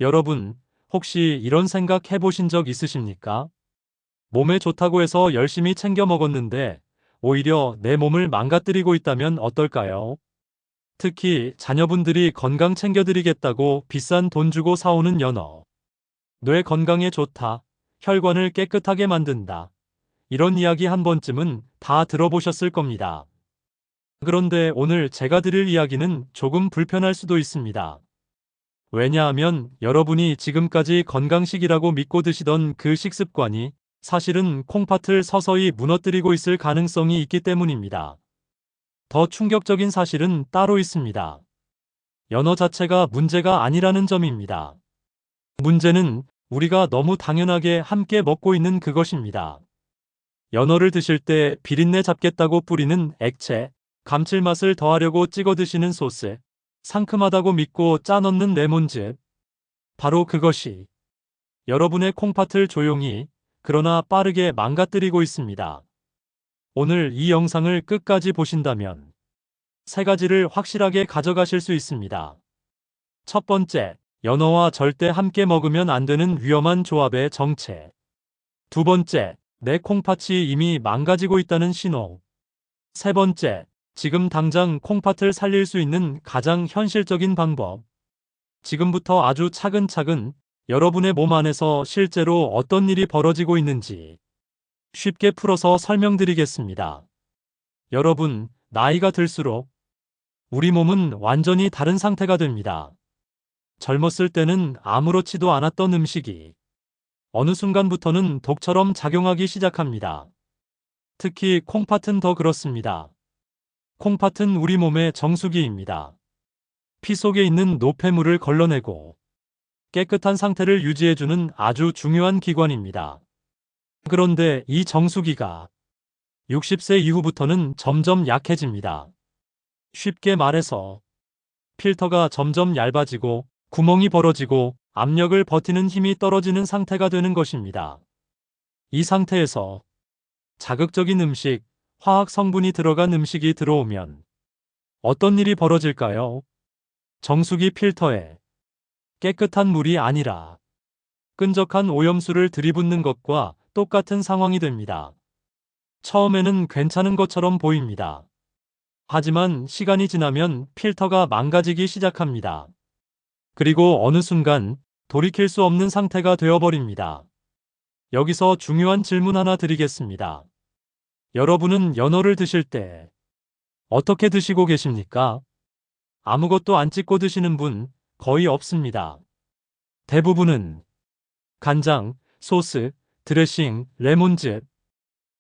여러분, 혹시 이런 생각 해보신 적 있으십니까? 몸에 좋다고 해서 열심히 챙겨 먹었는데 오히려 내 몸을 망가뜨리고 있다면 어떨까요? 특히 자녀분들이 건강 챙겨드리겠다고 비싼 돈 주고 사오는 연어. 뇌 건강에 좋다. 혈관을 깨끗하게 만든다. 이런 이야기 한 번쯤은 다 들어보셨을 겁니다. 그런데 오늘 제가 드릴 이야기는 조금 불편할 수도 있습니다. 왜냐하면 여러분이 지금까지 건강식이라고 믿고 드시던 그 식습관이 사실은 콩팥을 서서히 무너뜨리고 있을 가능성이 있기 때문입니다. 더 충격적인 사실은 따로 있습니다. 연어 자체가 문제가 아니라는 점입니다. 문제는 우리가 너무 당연하게 함께 먹고 있는 그것입니다. 연어를 드실 때 비린내 잡겠다고 뿌리는 액체, 감칠맛을 더하려고 찍어 드시는 소스, 상큼하다고 믿고 짜 넣는 레몬즙. 바로 그것이 여러분의 콩팥을 조용히, 그러나 빠르게 망가뜨리고 있습니다. 오늘 이 영상을 끝까지 보신다면 세 가지를 확실하게 가져가실 수 있습니다. 첫 번째, 연어와 절대 함께 먹으면 안 되는 위험한 조합의 정체. 두 번째, 내 콩팥이 이미 망가지고 있다는 신호. 세 번째, 지금 당장 콩팥을 살릴 수 있는 가장 현실적인 방법. 지금부터 아주 차근차근 여러분의 몸 안에서 실제로 어떤 일이 벌어지고 있는지 쉽게 풀어서 설명드리겠습니다. 여러분, 나이가 들수록 우리 몸은 완전히 다른 상태가 됩니다. 젊었을 때는 아무렇지도 않았던 음식이 어느 순간부터는 독처럼 작용하기 시작합니다. 특히 콩팥은 더 그렇습니다. 콩팥은 우리 몸의 정수기입니다. 피 속에 있는 노폐물을 걸러내고 깨끗한 상태를 유지해주는 아주 중요한 기관입니다. 그런데 이 정수기가 60세 이후부터는 점점 약해집니다. 쉽게 말해서 필터가 점점 얇아지고 구멍이 벌어지고 압력을 버티는 힘이 떨어지는 상태가 되는 것입니다. 이 상태에서 자극적인 음식, 화학 성분이 들어간 음식이 들어오면 어떤 일이 벌어질까요? 정수기 필터에 깨끗한 물이 아니라 끈적한 오염수를 들이붓는 것과 똑같은 상황이 됩니다. 처음에는 괜찮은 것처럼 보입니다. 하지만 시간이 지나면 필터가 망가지기 시작합니다. 그리고 어느 순간 돌이킬 수 없는 상태가 되어버립니다. 여기서 중요한 질문 하나 드리겠습니다. 여러분은 연어를 드실 때 어떻게 드시고 계십니까? 아무것도 안 찍고 드시는 분 거의 없습니다. 대부분은 간장, 소스, 드레싱, 레몬즙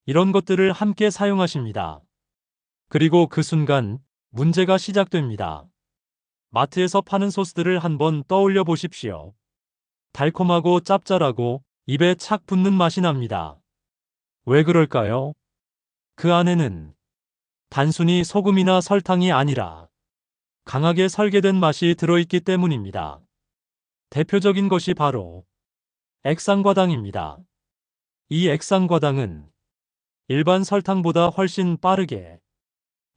이런 것들을 함께 사용하십니다. 그리고 그 순간 문제가 시작됩니다. 마트에서 파는 소스들을 한번 떠올려 보십시오. 달콤하고 짭짤하고 입에 착 붙는 맛이 납니다. 왜 그럴까요? 그 안에는 단순히 소금이나 설탕이 아니라 강하게 설계된 맛이 들어있기 때문입니다. 대표적인 것이 바로 액상과당입니다. 이 액상과당은 일반 설탕보다 훨씬 빠르게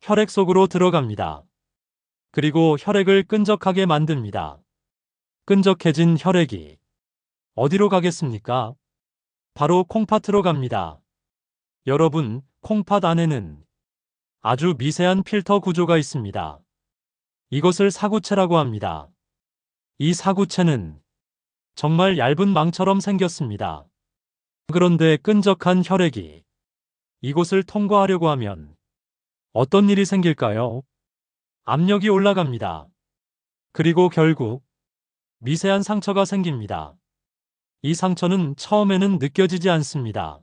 혈액 속으로 들어갑니다. 그리고 혈액을 끈적하게 만듭니다. 끈적해진 혈액이 어디로 가겠습니까? 바로 콩팥으로 갑니다. 여러분, 콩팥 안에는 아주 미세한 필터 구조가 있습니다. 이것을 사구체라고 합니다. 이 사구체는 정말 얇은 망처럼 생겼습니다. 그런데 끈적한 혈액이 이곳을 통과하려고 하면 어떤 일이 생길까요? 압력이 올라갑니다. 그리고 결국 미세한 상처가 생깁니다. 이 상처는 처음에는 느껴지지 않습니다.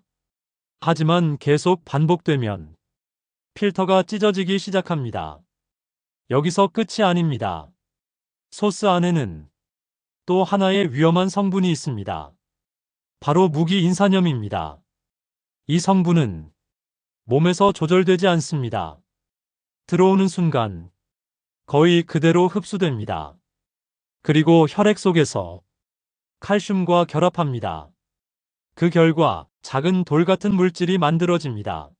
하지만 계속 반복되면 필터가 찢어지기 시작합니다. 여기서 끝이 아닙니다. 소스 안에는 또 하나의 위험한 성분이 있습니다. 바로 무기인산염입니다. 이 성분은 몸에서 조절되지 않습니다. 들어오는 순간 거의 그대로 흡수됩니다. 그리고 혈액 속에서 칼슘과 결합합니다. 그 결과 작은 돌 같은 물질이 만들어집니다.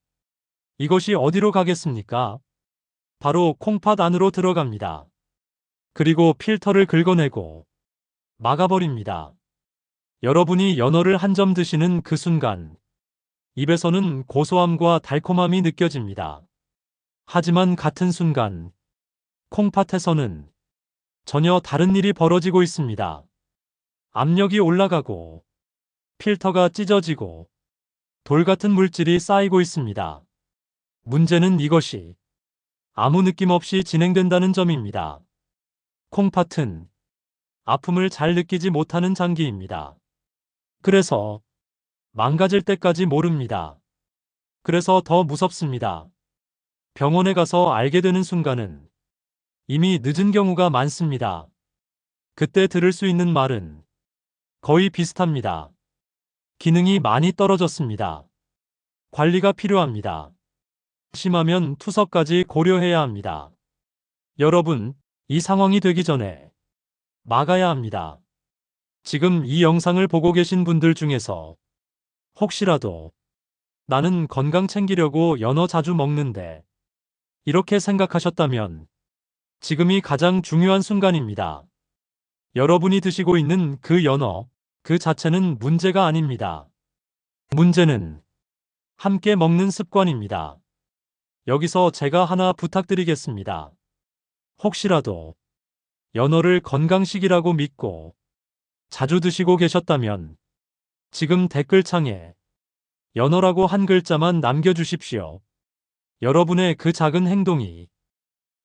이것이 어디로 가겠습니까? 바로 콩팥 안으로 들어갑니다. 그리고 필터를 긁어내고 막아버립니다. 여러분이 연어를 한 점 드시는 그 순간, 입에서는 고소함과 달콤함이 느껴집니다. 하지만 같은 순간, 콩팥에서는 전혀 다른 일이 벌어지고 있습니다. 압력이 올라가고, 필터가 찢어지고, 돌 같은 물질이 쌓이고 있습니다. 문제는 이것이 아무 느낌 없이 진행된다는 점입니다. 콩팥은 아픔을 잘 느끼지 못하는 장기입니다. 그래서 망가질 때까지 모릅니다. 그래서 더 무섭습니다. 병원에 가서 알게 되는 순간은 이미 늦은 경우가 많습니다. 그때 들을 수 있는 말은 거의 비슷합니다. 기능이 많이 떨어졌습니다. 관리가 필요합니다. 심하면 투석까지 고려해야 합니다. 여러분, 이 상황이 되기 전에 막아야 합니다. 지금 이 영상을 보고 계신 분들 중에서 혹시라도 나는 건강 챙기려고 연어 자주 먹는데 이렇게 생각하셨다면 지금이 가장 중요한 순간입니다. 여러분이 드시고 있는 그 연어, 그 자체는 문제가 아닙니다. 문제는 함께 먹는 습관입니다. 여기서 제가 하나 부탁드리겠습니다. 혹시라도 연어를 건강식이라고 믿고 자주 드시고 계셨다면 지금 댓글창에 연어라고 한 글자만 남겨주십시오. 여러분의 그 작은 행동이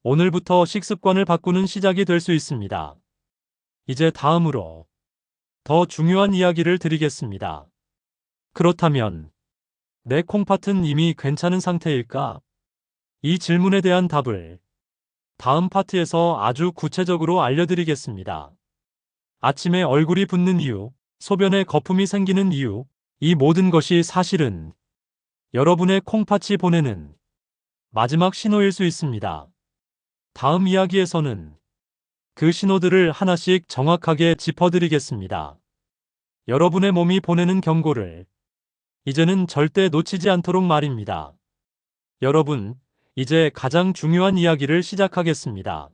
오늘부터 식습관을 바꾸는 시작이 될 수 있습니다. 이제 다음으로 더 중요한 이야기를 드리겠습니다. 그렇다면 내 콩팥은 이미 괜찮은 상태일까? 이 질문에 대한 답을 다음 파트에서 아주 구체적으로 알려드리겠습니다. 아침에 얼굴이 붓는 이유, 소변에 거품이 생기는 이유, 이 모든 것이 사실은 여러분의 콩팥이 보내는 마지막 신호일 수 있습니다. 다음 이야기에서는 그 신호들을 하나씩 정확하게 짚어드리겠습니다. 여러분의 몸이 보내는 경고를 이제는 절대 놓치지 않도록 말입니다. 여러분, 이제 가장 중요한 이야기를 시작하겠습니다.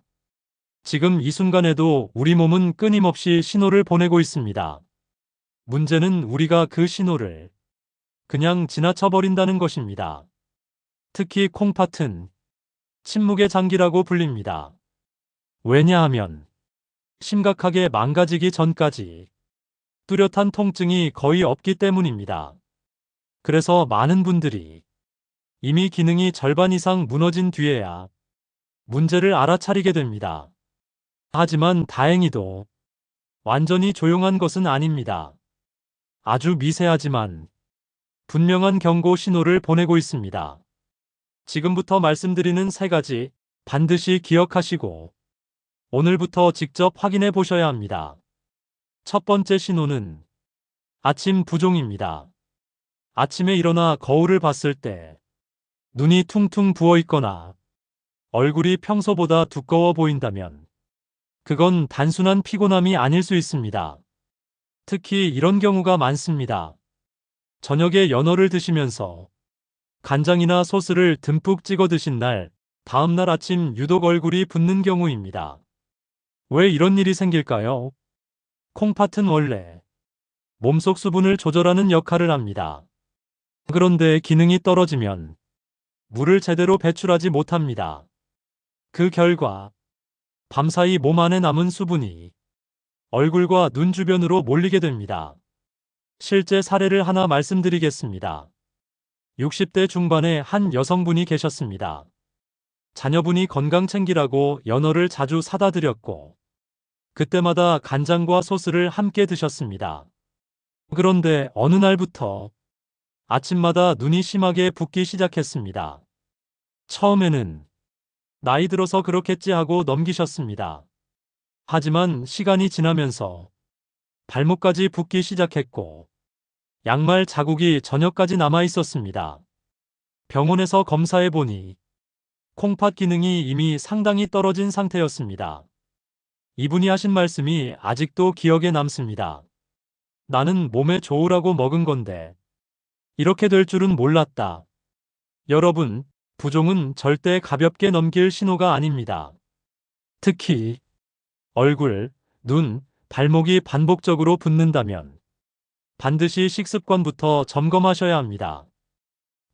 지금 이 순간에도 우리 몸은 끊임없이 신호를 보내고 있습니다. 문제는 우리가 그 신호를 그냥 지나쳐버린다는 것입니다. 특히 콩팥은 침묵의 장기라고 불립니다. 왜냐하면 심각하게 망가지기 전까지 뚜렷한 통증이 거의 없기 때문입니다. 그래서 많은 분들이 이미 기능이 절반 이상 무너진 뒤에야 문제를 알아차리게 됩니다. 하지만 다행히도 완전히 조용한 것은 아닙니다. 아주 미세하지만 분명한 경고 신호를 보내고 있습니다. 지금부터 말씀드리는 세 가지 반드시 기억하시고 오늘부터 직접 확인해 보셔야 합니다. 첫 번째 신호는 아침 부종입니다. 아침에 일어나 거울을 봤을 때 눈이 퉁퉁 부어 있거나 얼굴이 평소보다 두꺼워 보인다면 그건 단순한 피곤함이 아닐 수 있습니다. 특히 이런 경우가 많습니다. 저녁에 연어를 드시면서 간장이나 소스를 듬뿍 찍어 드신 날, 다음날 아침 유독 얼굴이 붓는 경우입니다. 왜 이런 일이 생길까요? 콩팥은 원래 몸속 수분을 조절하는 역할을 합니다. 그런데 기능이 떨어지면 물을 제대로 배출하지 못합니다. 그 결과 밤사이 몸 안에 남은 수분이 얼굴과 눈 주변으로 몰리게 됩니다. 실제 사례를 하나 말씀드리겠습니다. 60대 중반의 한 여성분이 계셨습니다. 자녀분이 건강 챙기라고 연어를 자주 사다 드렸고 그때마다 간장과 소스를 함께 드셨습니다. 그런데 어느 날부터 아침마다 눈이 심하게 붓기 시작했습니다. 처음에는 나이 들어서 그렇겠지 하고 넘기셨습니다. 하지만 시간이 지나면서 발목까지 붓기 시작했고 양말 자국이 저녁까지 남아 있었습니다. 병원에서 검사해 보니 콩팥 기능이 이미 상당히 떨어진 상태였습니다. 이분이 하신 말씀이 아직도 기억에 남습니다. 나는 몸에 좋으라고 먹은 건데 이렇게 될 줄은 몰랐다. 여러분, 부종은 절대 가볍게 넘길 신호가 아닙니다. 특히 얼굴, 눈, 발목이 반복적으로 붓는다면 반드시 식습관부터 점검하셔야 합니다.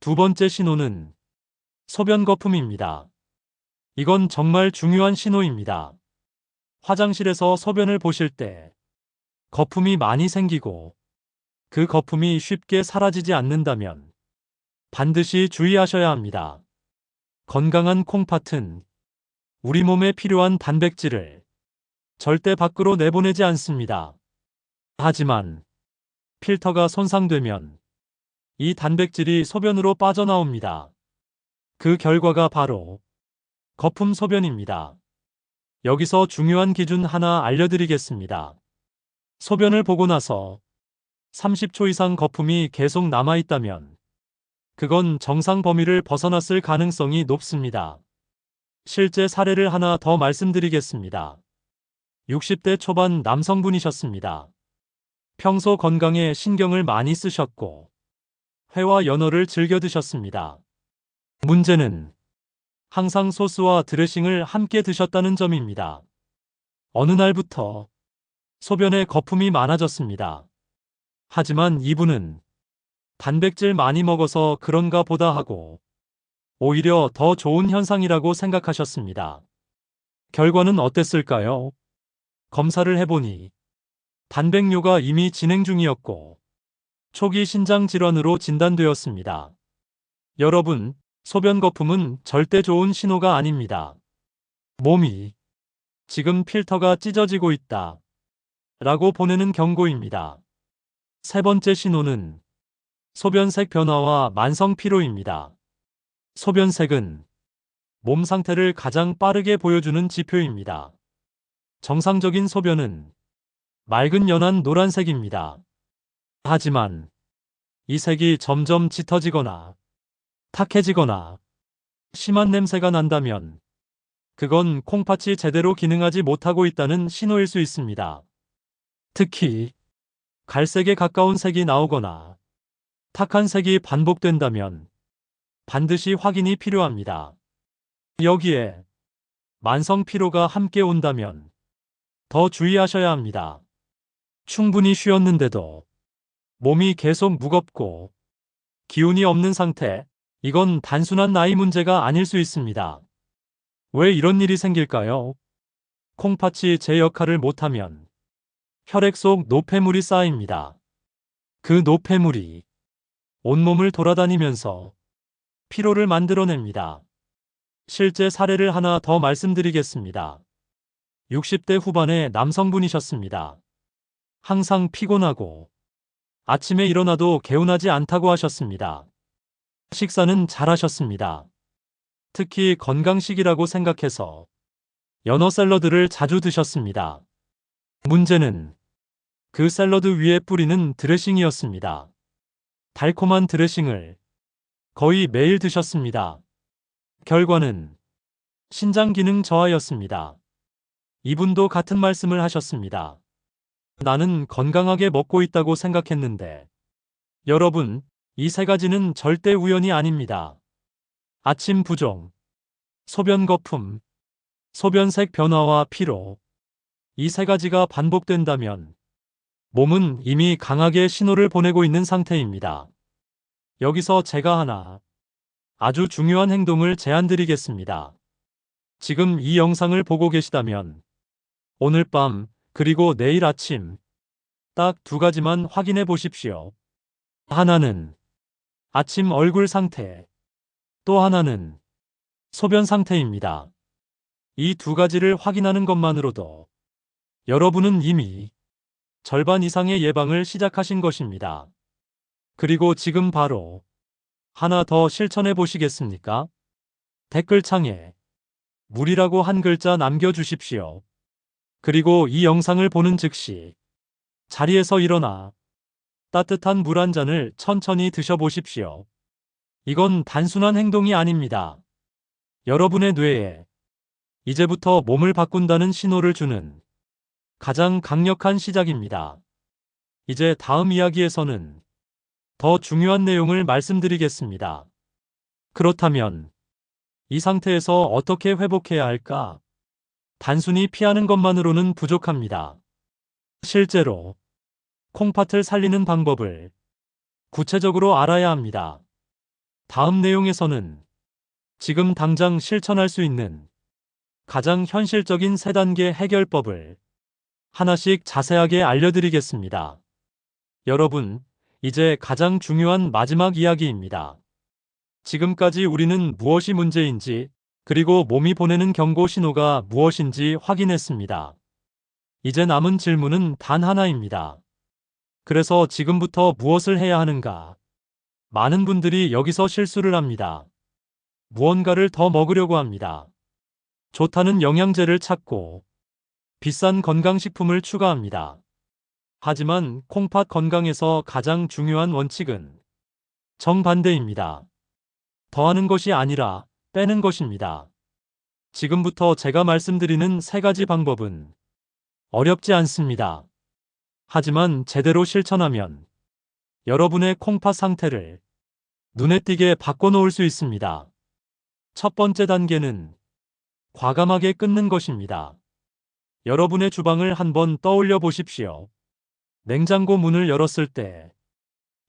두 번째 신호는 소변 거품입니다. 이건 정말 중요한 신호입니다. 화장실에서 소변을 보실 때 거품이 많이 생기고 그 거품이 쉽게 사라지지 않는다면 반드시 주의하셔야 합니다. 건강한 콩팥은 우리 몸에 필요한 단백질을 절대 밖으로 내보내지 않습니다. 하지만 필터가 손상되면 이 단백질이 소변으로 빠져나옵니다. 그 결과가 바로 거품 소변입니다. 여기서 중요한 기준 하나 알려드리겠습니다. 소변을 보고 나서 30초 이상 거품이 계속 남아있다면 그건 정상 범위를 벗어났을 가능성이 높습니다. 실제 사례를 하나 더 말씀드리겠습니다. 60대 초반 남성분이셨습니다. 평소 건강에 신경을 많이 쓰셨고 회와 연어를 즐겨 드셨습니다. 문제는 항상 소스와 드레싱을 함께 드셨다는 점입니다. 어느 날부터 소변에 거품이 많아졌습니다. 하지만 이분은 단백질 많이 먹어서 그런가 보다 하고 오히려 더 좋은 현상이라고 생각하셨습니다. 결과는 어땠을까요? 검사를 해보니 단백뇨가 이미 진행 중이었고 초기 신장 질환으로 진단되었습니다. 여러분, 소변 거품은 절대 좋은 신호가 아닙니다. 몸이 지금 필터가 찢어지고 있다 라고 보내는 경고입니다. 세 번째 신호는 소변색 변화와 만성 피로입니다. 소변색은 몸 상태를 가장 빠르게 보여주는 지표입니다. 정상적인 소변은 맑은 연한 노란색입니다. 하지만 이 색이 점점 짙어지거나 탁해지거나 심한 냄새가 난다면 그건 콩팥이 제대로 기능하지 못하고 있다는 신호일 수 있습니다. 특히 갈색에 가까운 색이 나오거나 탁한 색이 반복된다면 반드시 확인이 필요합니다. 여기에 만성 피로가 함께 온다면 더 주의하셔야 합니다. 충분히 쉬었는데도 몸이 계속 무겁고 기운이 없는 상태, 이건 단순한 나이 문제가 아닐 수 있습니다. 왜 이런 일이 생길까요? 콩팥이 제 역할을 못하면 혈액 속 노폐물이 쌓입니다. 그 노폐물이 온몸을 돌아다니면서 피로를 만들어냅니다. 실제 사례를 하나 더 말씀드리겠습니다. 60대 후반의 남성분이셨습니다. 항상 피곤하고 아침에 일어나도 개운하지 않다고 하셨습니다. 식사는 잘하셨습니다. 특히 건강식이라고 생각해서 연어 샐러드를 자주 드셨습니다. 문제는 그 샐러드 위에 뿌리는 드레싱이었습니다. 달콤한 드레싱을 거의 매일 드셨습니다. 결과는 신장 기능 저하였습니다. 이분도 같은 말씀을 하셨습니다. 나는 건강하게 먹고 있다고 생각했는데. 여러분, 이 세 가지는 절대 우연이 아닙니다. 아침 부종, 소변 거품, 소변색 변화와 피로. 이 세 가지가 반복된다면 몸은 이미 강하게 신호를 보내고 있는 상태입니다. 여기서 제가 하나 아주 중요한 행동을 제안드리겠습니다. 지금 이 영상을 보고 계시다면 오늘 밤 그리고 내일 아침 딱 두 가지만 확인해 보십시오. 하나는 아침 얼굴 상태, 또 하나는 소변 상태입니다. 이 두 가지를 확인하는 것만으로도 여러분은 이미 절반 이상의 예방을 시작하신 것입니다. 그리고 지금 바로 하나 더 실천해 보시겠습니까? 댓글창에 물이라고 한 글자 남겨주십시오. 그리고 이 영상을 보는 즉시 자리에서 일어나 따뜻한 물 한 잔을 천천히 드셔보십시오. 이건 단순한 행동이 아닙니다. 여러분의 뇌에 이제부터 몸을 바꾼다는 신호를 주는 가장 강력한 시작입니다. 이제 다음 이야기에서는 더 중요한 내용을 말씀드리겠습니다. 그렇다면 이 상태에서 어떻게 회복해야 할까? 단순히 피하는 것만으로는 부족합니다. 실제로 콩팥을 살리는 방법을 구체적으로 알아야 합니다. 다음 내용에서는 지금 당장 실천할 수 있는 가장 현실적인 3단계 해결법을 하나씩 자세하게 알려드리겠습니다. 여러분, 이제 가장 중요한 마지막 이야기입니다. 지금까지 우리는 무엇이 문제인지, 그리고 몸이 보내는 경고 신호가 무엇인지 확인했습니다. 이제 남은 질문은 단 하나입니다. 그래서 지금부터 무엇을 해야 하는가? 많은 분들이 여기서 실수를 합니다. 무언가를 더 먹으려고 합니다. 좋다는 영양제를 찾고 비싼 건강식품을 추가합니다. 하지만 콩팥 건강에서 가장 중요한 원칙은 정반대입니다. 더하는 것이 아니라 빼는 것입니다. 지금부터 제가 말씀드리는 3가지 방법은 어렵지 않습니다. 하지만 제대로 실천하면 여러분의 콩팥 상태를 눈에 띄게 바꿔놓을 수 있습니다. 첫 번째 단계는 과감하게 끊는 것입니다. 여러분의 주방을 한번 떠올려 보십시오. 냉장고 문을 열었을 때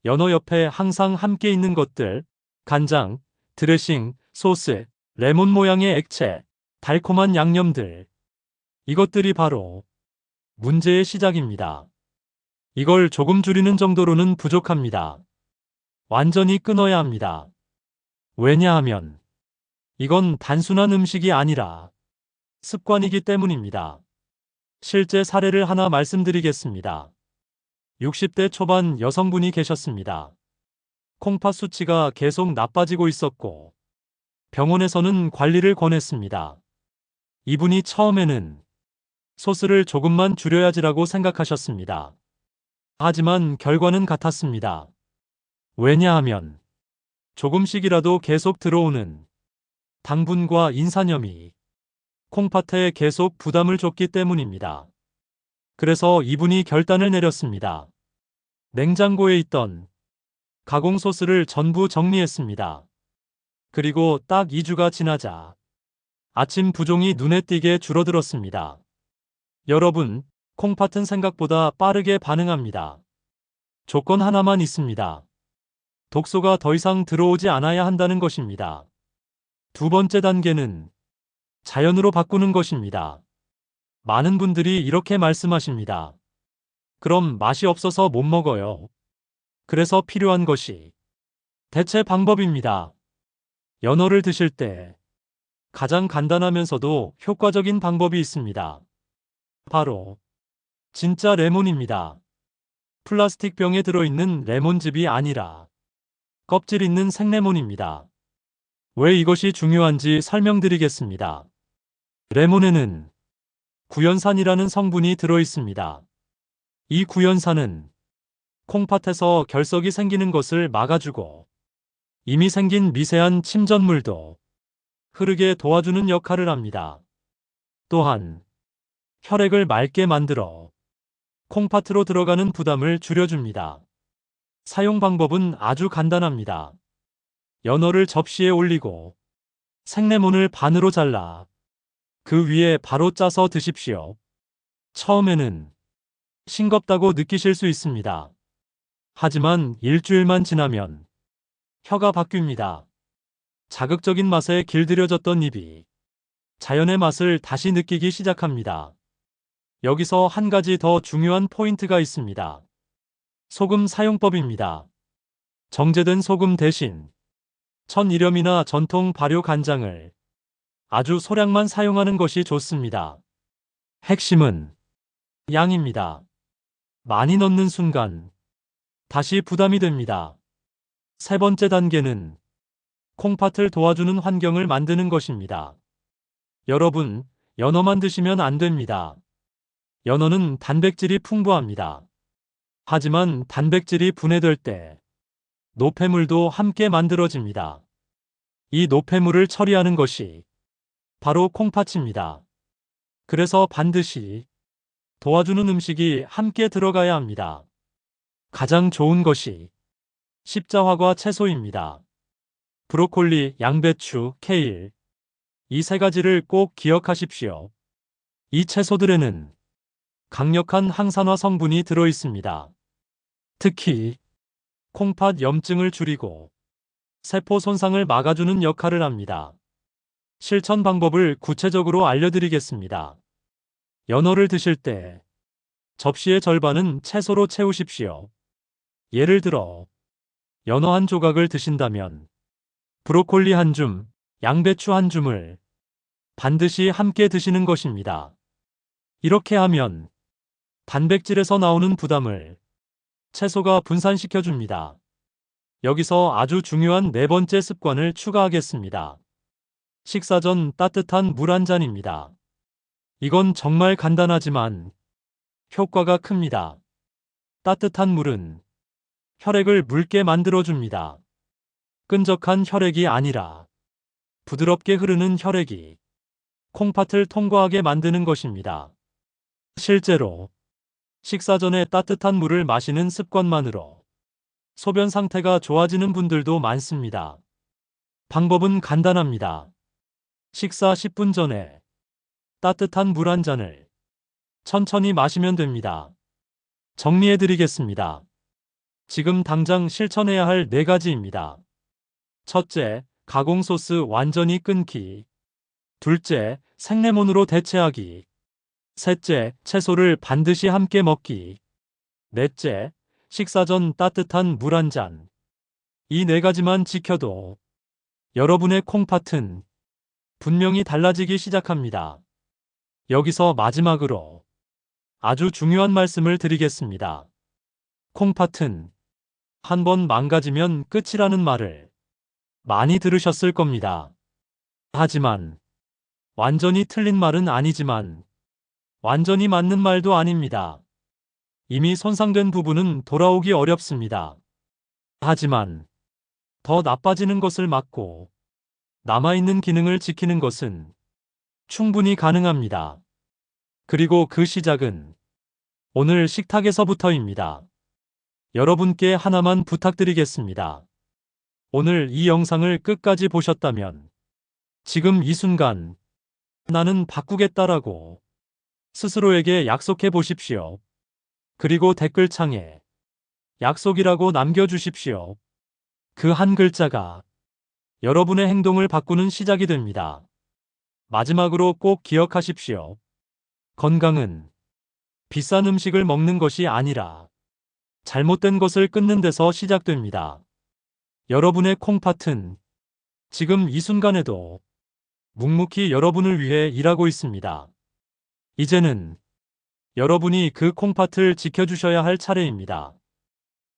연어 옆에 항상 함께 있는 것들, 간장, 드레싱, 소스, 레몬 모양의 액체, 달콤한 양념들. 이것들이 바로 문제의 시작입니다. 이걸 조금 줄이는 정도로는 부족합니다. 완전히 끊어야 합니다. 왜냐하면 이건 단순한 음식이 아니라 습관이기 때문입니다. 실제 사례를 하나 말씀드리겠습니다. 60대 초반 여성분이 계셨습니다. 콩팥 수치가 계속 나빠지고 있었고 병원에서는 관리를 권했습니다. 이분이 처음에는 소스를 조금만 줄여야지라고 생각하셨습니다. 하지만 결과는 같았습니다. 왜냐하면 조금씩이라도 계속 들어오는 당분과 인산염이 콩팥에 계속 부담을 줬기 때문입니다. 그래서 이분이 결단을 내렸습니다. 냉장고에 있던 가공 소스를 전부 정리했습니다. 그리고 딱 2주가 지나자 아침 부종이 눈에 띄게 줄어들었습니다. 여러분, 콩팥은 생각보다 빠르게 반응합니다. 조건 하나만 있습니다. 독소가 더 이상 들어오지 않아야 한다는 것입니다. 두 번째 단계는 자연으로 바꾸는 것입니다. 많은 분들이 이렇게 말씀하십니다. 그럼 맛이 없어서 못 먹어요. 그래서 필요한 것이 대체 방법입니다. 연어를 드실 때 가장 간단하면서도 효과적인 방법이 있습니다. 바로 진짜 레몬입니다. 플라스틱 병에 들어있는 레몬즙이 아니라 껍질 있는 생레몬입니다. 왜 이것이 중요한지 설명드리겠습니다. 레몬에는 구연산이라는 성분이 들어있습니다. 이 구연산은 콩팥에서 결석이 생기는 것을 막아주고 이미 생긴 미세한 침전물도 흐르게 도와주는 역할을 합니다. 또한 혈액을 맑게 만들어 콩팥으로 들어가는 부담을 줄여줍니다. 사용 방법은 아주 간단합니다. 연어를 접시에 올리고 생레몬을 반으로 잘라 그 위에 바로 짜서 드십시오. 처음에는 싱겁다고 느끼실 수 있습니다. 하지만 일주일만 지나면 혀가 바뀝니다. 자극적인 맛에 길들여졌던 입이 자연의 맛을 다시 느끼기 시작합니다. 여기서 한 가지 더 중요한 포인트가 있습니다. 소금 사용법입니다. 정제된 소금 대신 천일염이나 전통 발효 간장을 아주 소량만 사용하는 것이 좋습니다. 핵심은 양입니다. 많이 넣는 순간 다시 부담이 됩니다. 세 번째 단계는 콩팥을 도와주는 환경을 만드는 것입니다. 여러분, 연어만 드시면 안 됩니다. 연어는 단백질이 풍부합니다. 하지만 단백질이 분해될 때 노폐물도 함께 만들어집니다. 이 노폐물을 처리하는 것이 바로 콩팥입니다. 그래서 반드시 도와주는 음식이 함께 들어가야 합니다. 가장 좋은 것이 십자화과 채소입니다. 브로콜리, 양배추, 케일. 이 3가지를 꼭 기억하십시오. 이 채소들에는 강력한 항산화 성분이 들어 있습니다. 특히 콩팥 염증을 줄이고 세포 손상을 막아주는 역할을 합니다. 실천 방법을 구체적으로 알려드리겠습니다. 연어를 드실 때 접시의 절반은 채소로 채우십시오. 예를 들어 연어 한 조각을 드신다면 브로콜리 한 줌, 양배추 한 줌을 반드시 함께 드시는 것입니다. 이렇게 하면 단백질에서 나오는 부담을 채소가 분산시켜 줍니다. 여기서 아주 중요한 네 번째 습관을 추가하겠습니다. 식사 전 따뜻한 물 한 잔입니다. 이건 정말 간단하지만 효과가 큽니다. 따뜻한 물은 혈액을 묽게 만들어줍니다. 끈적한 혈액이 아니라 부드럽게 흐르는 혈액이 콩팥을 통과하게 만드는 것입니다. 실제로 식사 전에 따뜻한 물을 마시는 습관만으로 소변 상태가 좋아지는 분들도 많습니다. 방법은 간단합니다. 식사 10분 전에 따뜻한 물 한 잔을 천천히 마시면 됩니다. 정리해드리겠습니다. 지금 당장 실천해야 할 4가지입니다. 첫째, 가공소스 완전히 끊기. 둘째, 생레몬으로 대체하기. 셋째, 채소를 반드시 함께 먹기. 넷째, 식사 전 따뜻한 물 한 잔. 이 4가지만 지켜도 여러분의 콩팥은 분명히 달라지기 시작합니다. 여기서 마지막으로 아주 중요한 말씀을 드리겠습니다. 콩팥은 한번 망가지면 끝이라는 말을 많이 들으셨을 겁니다. 하지만 완전히 틀린 말은 아니지만 완전히 맞는 말도 아닙니다. 이미 손상된 부분은 돌아오기 어렵습니다. 하지만 더 나빠지는 것을 막고 남아있는 기능을 지키는 것은 충분히 가능합니다. 그리고 그 시작은 오늘 식탁에서부터입니다. 여러분께 하나만 부탁드리겠습니다. 오늘 이 영상을 끝까지 보셨다면 지금 이 순간 나는 바꾸겠다라고 스스로에게 약속해 보십시오. 그리고 댓글창에 약속이라고 남겨주십시오. 그 한 글자가 여러분의 행동을 바꾸는 시작이 됩니다. 마지막으로 꼭 기억하십시오. 건강은 비싼 음식을 먹는 것이 아니라 잘못된 것을 끊는 데서 시작됩니다. 여러분의 콩팥은 지금 이 순간에도 묵묵히 여러분을 위해 일하고 있습니다. 이제는 여러분이 그 콩팥을 지켜주셔야 할 차례입니다.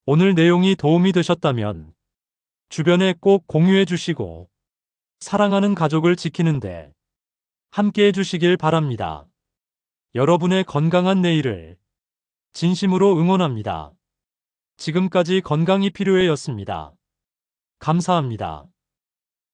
오늘 내용이 도움이 되셨다면 주변에 꼭 공유해 주시고 사랑하는 가족을 지키는데 함께 해주시길 바랍니다. 여러분의 건강한 내일을 진심으로 응원합니다. 지금까지 건강이 필요해였습니다. 감사합니다.